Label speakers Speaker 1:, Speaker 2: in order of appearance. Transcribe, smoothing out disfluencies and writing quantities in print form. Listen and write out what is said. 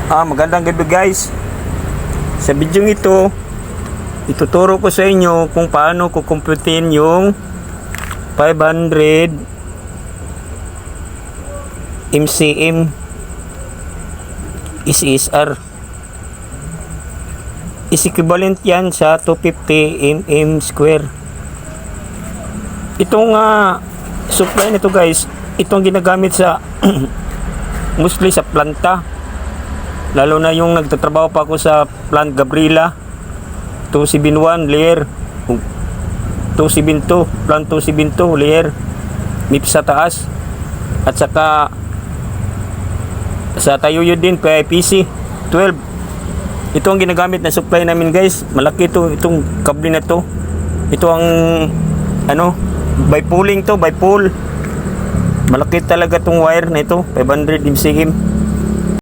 Speaker 1: Magandang gabi guys. Sa video ito, ituturo ko sa inyo kung paano kukumputin yung 500 MCM ECSR. Is equivalent yan sa 250 mm square. Itong supply nito guys, itong ginagamit sa mostly sa planta. Lalo na yung nagtatrabaho pa ako sa plant Gabriela 271 layer 272 plant 272 layer MIP sa taas, at saka sa Tayuyod din PIPC 12. Ito ang ginagamit na supply namin guys. Malaki to, itong kable na to. Ito ang bipooling to, bipole. Malaki talaga tong wire na ito, 500 MCM.